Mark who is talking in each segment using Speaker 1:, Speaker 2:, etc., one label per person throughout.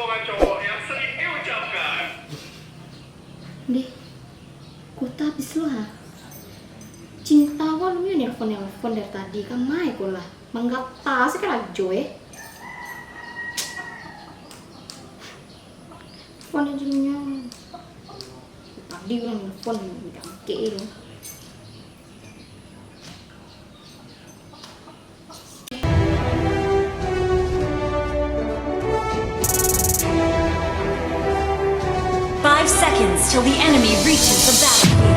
Speaker 1: omongan cowok yang sering diucapkan.
Speaker 2: Deh, kota habis lo ha? Cinta kau lu nelfon dari tadi kan mai kau lah. Manggap tas kan joy. Phone aja nya. Tadi orang nelfon udah ke lo.
Speaker 3: Seconds till the enemy reaches the battlefield.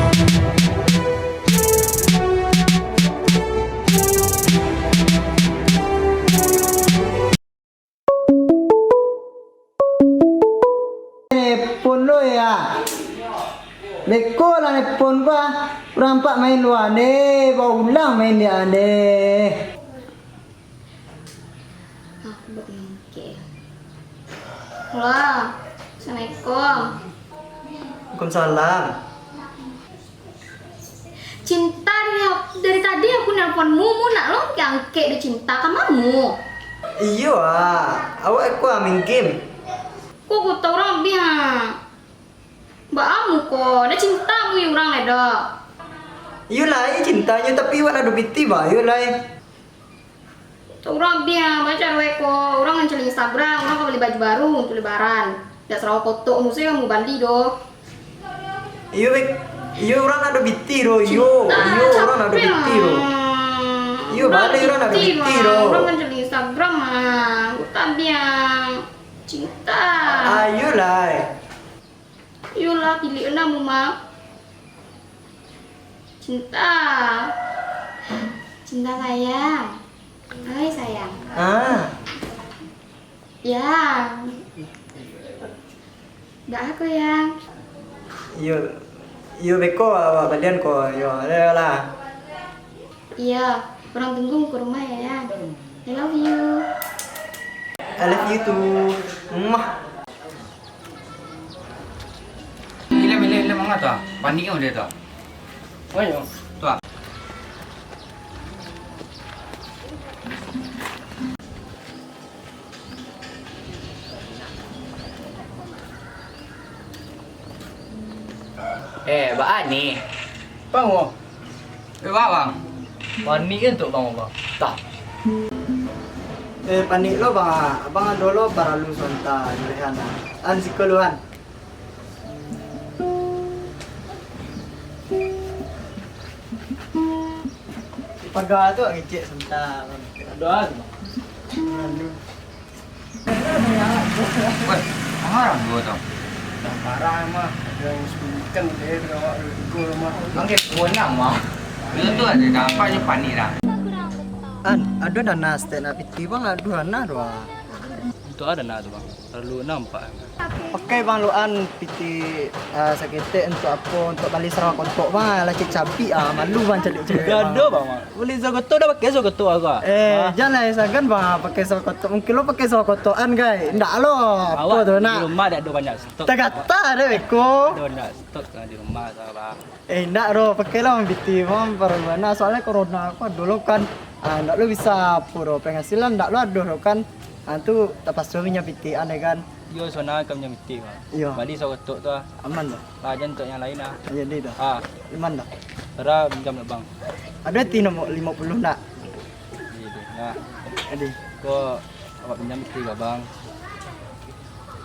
Speaker 4: Nepon lo ya. Beko lah nepon gua. Kurang pak main luar deh. Bawa ulang main dia deh.
Speaker 2: Aku buat nangke. Wah, Assalamualaikum.
Speaker 4: Waalaikumsalam.
Speaker 2: Cinta dari tadi aku nelponmu, nak lo angke di cinta kamamu.
Speaker 4: Iyo awak aku main game.
Speaker 2: Kok gue tau orang lebih ha? Mbak amu kok, ada cintamu yang orang ada.
Speaker 4: Iyo lah, cintanya tapi awak ada biti bah. Iyo lah.
Speaker 2: Tau orang lebih ha, baca cewek kok. Orang ngancel Instagram, orang mau beli baju baru untuk lebaran. Gak selalu foto, musuhnya kamu bandi doh.
Speaker 4: Iyo bek, iyo orang ada biti do. Iyo orang ada biti do. Iyo balik orang ada biti do.
Speaker 2: Orang ngancel Instagram mah, gue tapi yang cinta.
Speaker 4: Ayo lah.
Speaker 2: Yolah pilih enamu mah. Cinta. Cinta sayang. Hai sayang. Ya. Mbak aku yang.
Speaker 4: Iyo beko awak balian ko. Yo ada lah.
Speaker 2: Iya, orang tunggu ke rumah ya yang. I love you.
Speaker 4: I love you too. Mwah.
Speaker 5: Ile mga to. Panik mo dito. Ayo. To.
Speaker 6: Baan ni.
Speaker 5: Bang mo.
Speaker 6: Bawang.
Speaker 5: Panik kan to bang mo. Ta.
Speaker 4: Panik lo bang. Abang dolo para lu sonta Juliana. An sikoluan. Paga tu ngecek sonta.
Speaker 5: Doa.
Speaker 6: Woi, marah gua to.
Speaker 5: Parah mah. Yang sebutkan dia bawa go rumah.
Speaker 6: Angke punya mah. Itu tuh ada dampaknya panik dah.
Speaker 4: Ada dana stand up itu bang aduh dana doa.
Speaker 5: Itu ada nak tu bang. Terlalu nampak.
Speaker 4: Pakai bang luan piti sakete untuk apa untuk balik Sarawak kontok bang lagi cabi malu bang celik-celik.
Speaker 5: Gaduh bang. Boleh zagoto dah pakai zagoto agak.
Speaker 4: Jangan sagan bang pakai Sarawak kontok. Mungkin lo pakai Sarawak kontokan guys. Ndak lo. Apa tu nak?
Speaker 5: Di rumah ada banyak stok.
Speaker 4: Tak kata ada beko.
Speaker 5: Ada banyak stok di rumah sahabat.
Speaker 4: Ndak lo pakai lah piti bang perwana soalnya corona aku dulu kan ndak lo bisa puro penghasilan ndak lo ada kan. Tu tapas suaminya piti aneh kan.
Speaker 5: Yo sana kami mesti bang.
Speaker 4: Yo.
Speaker 5: Balik zagoto tu.
Speaker 4: Aman dah.
Speaker 5: Lajan untuk yang lain lah.
Speaker 4: Jadi dah. Aman dah.
Speaker 5: Tera pinjam lah bang.
Speaker 4: Ada nomor 50 nak.
Speaker 5: Nah,
Speaker 4: Jadi.
Speaker 5: kau awak pinjam mesti lah bang.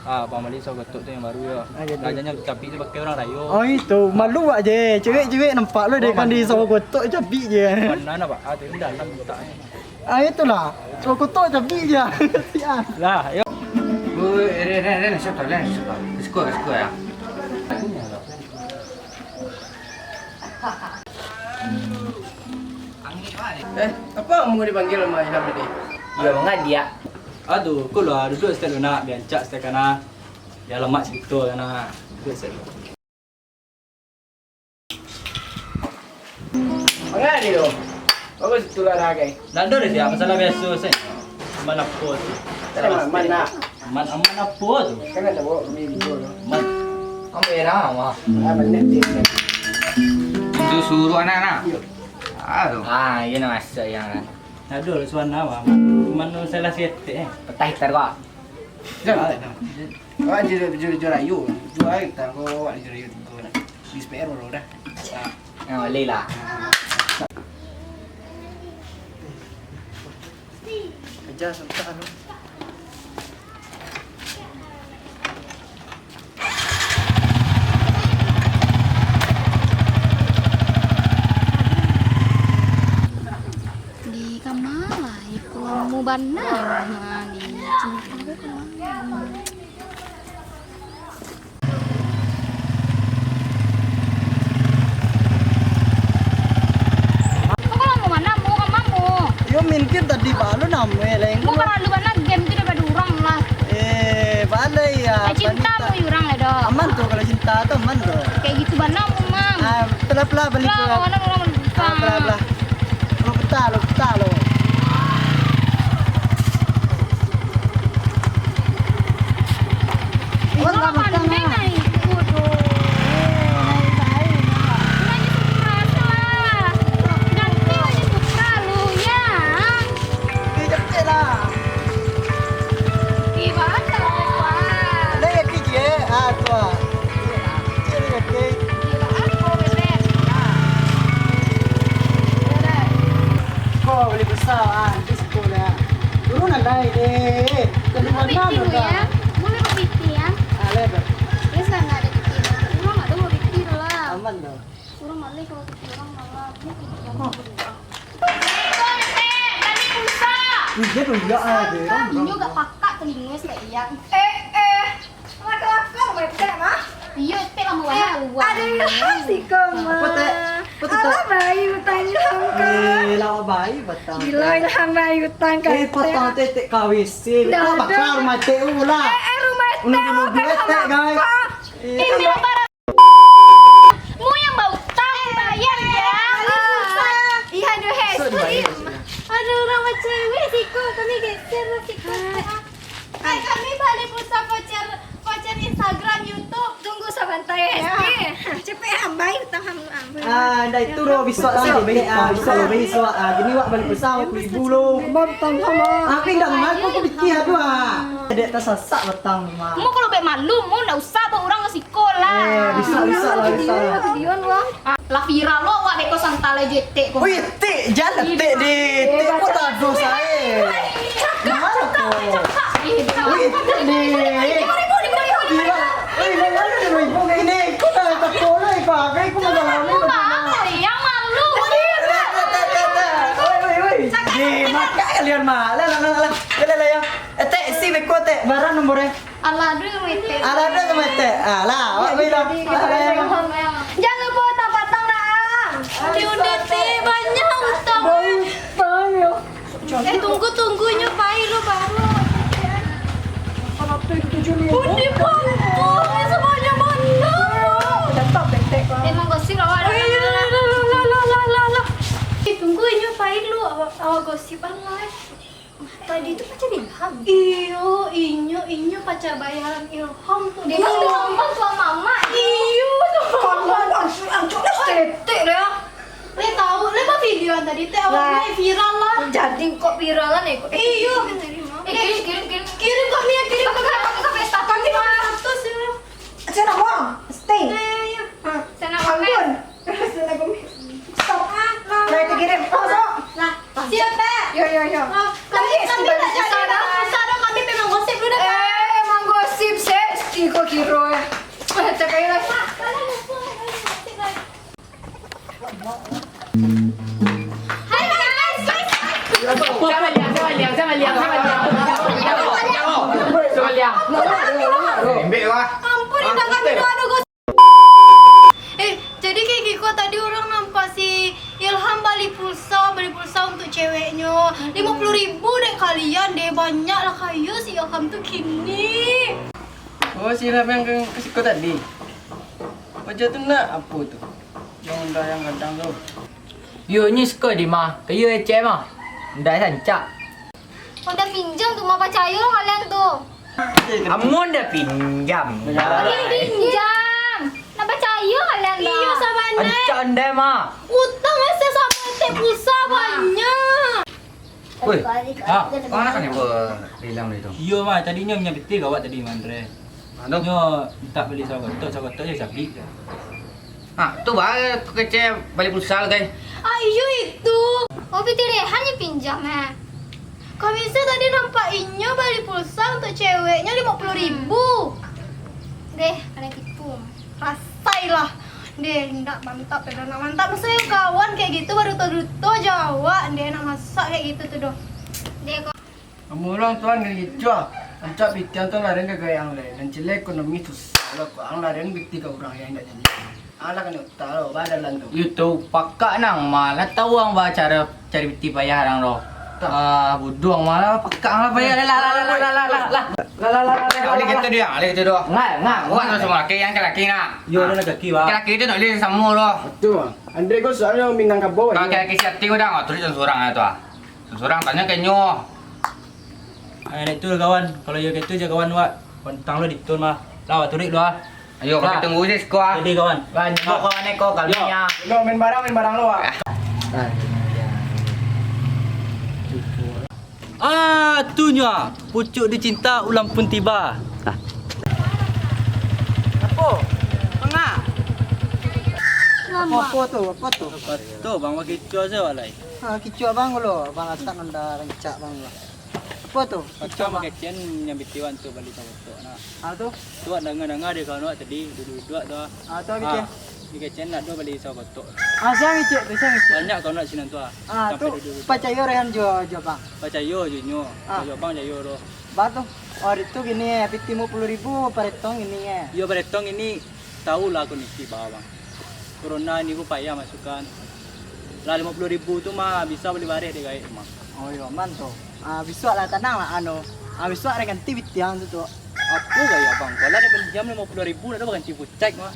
Speaker 5: Bang balik zagoto tu yang baru ya.
Speaker 4: Jadi.
Speaker 5: Lajannya tapi tu pakai orang rayo.
Speaker 4: Oh itu malu aja. Cewek-cewek nampak lo dia kan di sawah kotok cabi je.
Speaker 5: Mana nak pak? Ada dalam tak.
Speaker 4: Itulah. Sawah kotok cabi je. Sian.
Speaker 5: Lah, yo.
Speaker 6: Ren, siapa? Isko ya.
Speaker 5: Apa kamu dipanggil sama Ilham tadi?
Speaker 6: Ya mengat dia.
Speaker 5: Aduh, kau lah duduk setel nak biancak setel kana. Dia lemak situ kana. Duduk setel.
Speaker 6: Mengat dia tu. Bagus tu lah ragai.
Speaker 5: Nak ada dia masalah biasa saya. Aman apa tu?
Speaker 6: Mana?
Speaker 5: Aman apa tu?
Speaker 6: Kan ada bawa kami dulu.
Speaker 5: Aman.
Speaker 6: Kamu era mah.
Speaker 4: Benar dia.
Speaker 6: Itu suruh anak-anak. Aduh.
Speaker 7: Iya nak masuk yang
Speaker 5: Nak ada suara apa? Mana salah siete.
Speaker 7: petah hitar kok.
Speaker 6: Jangan. Kau jujur ayu. Jual kita kau jujur ayu tu nak. Di spare baru dah.
Speaker 5: Boleh lah.
Speaker 4: Kerja sampai anu.
Speaker 2: Di kamala iku mau benar di cinta gue kemana. Kau kalau mau mana mau kamamu?
Speaker 4: Yo mungkin tadi balu namanya leng.
Speaker 2: Mau kalau lu mana game itu daripada orang lah.
Speaker 4: Balai ya.
Speaker 2: Cinta mau orang lah dah.
Speaker 4: Aman tuh kalau cinta tuh aman tuh.
Speaker 2: Kayak gitu mana mau mam.
Speaker 4: Pelan-pelan balik ke.
Speaker 2: Lah mana orang
Speaker 4: Pelan-pelan. Lo betah lo.
Speaker 2: Orang pandai nak ikut doh. Nanti aja suka lu ya.
Speaker 4: Cepet lah.
Speaker 2: Gimana lah?
Speaker 4: Lagi kiki tua. Ciri kiki. Kau beli besar di sekolah. Turun ada ini. Kedua mana
Speaker 2: ya? Boleh berbitir ya?
Speaker 4: Lebar.
Speaker 2: Biasa nggak ada bitir. Orang nggak ada berbitir lah.
Speaker 4: Aman dong.
Speaker 2: Orang malah kalau bitir orang malah.
Speaker 4: Iya tuh ya ada.
Speaker 2: Ini juga pakak telinganya saya.
Speaker 7: Laki-laki mereka mah.
Speaker 2: Iya, teh lama banget.
Speaker 7: Ada yang sih kamu. Alah bayi utang hamka.
Speaker 4: Lawa bayi batang.
Speaker 7: Gila ilham bayi utang kan.
Speaker 4: Patang tetek kawisin.
Speaker 7: Dah,
Speaker 4: Apa bakar mate ulah.
Speaker 7: Rumah
Speaker 4: Unu teh guys.
Speaker 2: Ini lebaran. Mu yang mau utang bayar ya.
Speaker 7: Iya aduh Aduh orang cewek siku kami geser siku. Kami balik pulsa voucher Instagram, YouTube. Tunggu sebentar ya. Cepet ambai utang ambai.
Speaker 4: Dah itu lo bisa lagi bisa lo bisa. Gini wak balik bersama 1000 lo.
Speaker 7: Bantang sama.
Speaker 4: Aku enggak ngaku aku pikir aduh. Dek tersasak betang mah.
Speaker 2: Mu kalau baik malu, mu nggak usah bawa orang ke sekolah.
Speaker 4: Bisa lah.
Speaker 7: Videoan wah.
Speaker 2: Lah viral lo, wak deko santale JT.
Speaker 4: Wih, tik jalan tik di tik kok tak do saya. Mana kok? Wih, tik di. Wih, mana ada ibu ini? Kok tak sekolah pakai kok malah ni.
Speaker 2: Yang malu.
Speaker 4: Wih. Di maka kalian mah. Lah ya. Tik si beko tik barang nomornya.
Speaker 2: Alah dulu itu.
Speaker 4: Ada sama tik. Lah, awak bilang.
Speaker 7: Jangan lupa patang nak.
Speaker 2: Diundet banyak utang.
Speaker 7: Bang yo.
Speaker 2: Tunggunya pai lo baru.
Speaker 7: Undi bantu. Semuanya mana? Tetap tek.
Speaker 2: Emang gosip awak ada.
Speaker 7: Tunggunya pai lu awak gosip online. Tadi itu pacar Ilham. Inyo pacar bayaran Ilham tuh.
Speaker 2: Dia kan ngomong tua mama.
Speaker 7: Iyo tuh. Langsung tetek deh.
Speaker 2: Le tahu, le mah videoan tadi teh awalnya viral lah.
Speaker 7: Jadi kok viralan ya?
Speaker 2: Iyo. Kirim kok Mia, kirim ke pesta kami status ya.
Speaker 7: Sana mau stay.
Speaker 2: Sana komen.
Speaker 7: Sana komen. Stop. Nah itu kirim. Masuk.
Speaker 2: Lah, siap teh.
Speaker 7: Yo.
Speaker 2: Kami tak jadi sana kami memang gosip lu dah.
Speaker 7: Emang gosip sih. Kok kiro ya. Cek aja lah.
Speaker 2: Hai guys.
Speaker 6: Embek lah.
Speaker 7: Ampun, udah kami ada gosip. Jadi kayak gitu tadi orang nampak si Ilham beli pulsa untuk ceweknya 50.000 deh kalian deh, banyak lah kayu si Ilham tuh kini.
Speaker 6: Oh, si Ilham yang kasih kau tadi. Wajah tu nak apa tu? Yang kadang tu.
Speaker 5: Yo ni suka di mah. Kayu ecek mah. Ndak sancak.
Speaker 2: Udah pinjam tuh mau percaya lo kalian tuh.
Speaker 5: Amun dah pinjam.
Speaker 2: Pinjam. Nak percaya kalian dah.
Speaker 7: Iya sama Nek.
Speaker 5: Ancak ndai mah.
Speaker 7: Utang aja sama teh pulsa banyak.
Speaker 8: Woi, mana kan yang bilang itu?
Speaker 5: Iya mah, tadinya punya betul kawat tadi mandre.
Speaker 8: Aduh,
Speaker 5: Nyo tak beli sagotok je sapi.
Speaker 8: tuh balik kece balik pulsa guys.
Speaker 7: Ayo itu. Oh, Piti Rehan pinjam ya. Kami tadi nampak Inyo beli pulsa untuk ceweknya 50.000. Deh, ada tipu. Rasailah. Deh, enggak mantap ya, nak mantap. Masa yang kawan kayak gitu baru tahu Jawa. Deh, nak masak kayak gitu tuh doh. Deh, kok.
Speaker 6: Kamu orang tuan kan gitu. Ancak bitian tuh laren ke gaya yang lain. Dan jelek ekonomi susah. Kalau ang laren biti ke orang yang enggak jadi. Ala kan tahu badalan tuh.
Speaker 8: YouTube pakak nang malah tahu ang baca cari biti bayaran lo. Buduang malah pakak lah bayar lah. Ali gitu dia, ali gitu doang. Nggak semua laki yang laki nak.
Speaker 5: Yo ada kaki ba.
Speaker 8: Laki itu nak lihat sama lo.
Speaker 6: Betul. Andre kau soalnya minang kabo.
Speaker 8: Kalau laki siap tinggal dah, terus seorang itu ah. Seorang tanya ke nyo.
Speaker 5: Ayo itu kawan, kalau yo gitu je kawan wak. Kontang lo ditun mah. Lawa turik lo.
Speaker 8: Ayo kita tunggu sih sekolah.
Speaker 5: Jadi kawan.
Speaker 8: Banyak kawan neko kalminya.
Speaker 6: Lo main barang lo.
Speaker 5: Tu nya, pucuk dicinta ulang pun tiba.
Speaker 4: Apa? Tengah.
Speaker 7: Lama.
Speaker 4: Apa tu?
Speaker 5: Tu bang bagi cuaca je walai.
Speaker 4: Kicau bang lo, bang atak nanda rencak bang lo. Apa tu?
Speaker 5: Kicau pakai cien yang bitiwan tu balik sama tu. Nah,
Speaker 4: Tu?
Speaker 5: tu dengar dia kawan wak tadi duduk tu.
Speaker 4: Tu kicau.
Speaker 5: Di kecen nak tu balik sama tu.
Speaker 4: Siang kicau, siang kicau.
Speaker 5: Banyak kawan nak sinan tu.
Speaker 4: Tu pacayo rehan jo bang.
Speaker 5: Baca yo je nyo. Baca bang jayo ro.
Speaker 4: Batu. Oh itu gini ya, piti 50.000 paretong ini ya.
Speaker 5: Yo beretong ini tahu lah aku niki bawang. Corona ni pun payah masukkan. Lah 50.000 tu mah bisa beli bareh dia gaib mah.
Speaker 4: Oh iya mantap. Besok lah tenang lah besok ada ganti bitian tu tu.
Speaker 5: Apa gaya bang? Kalau ada pinjam 50.000 ada ganti pucek mah.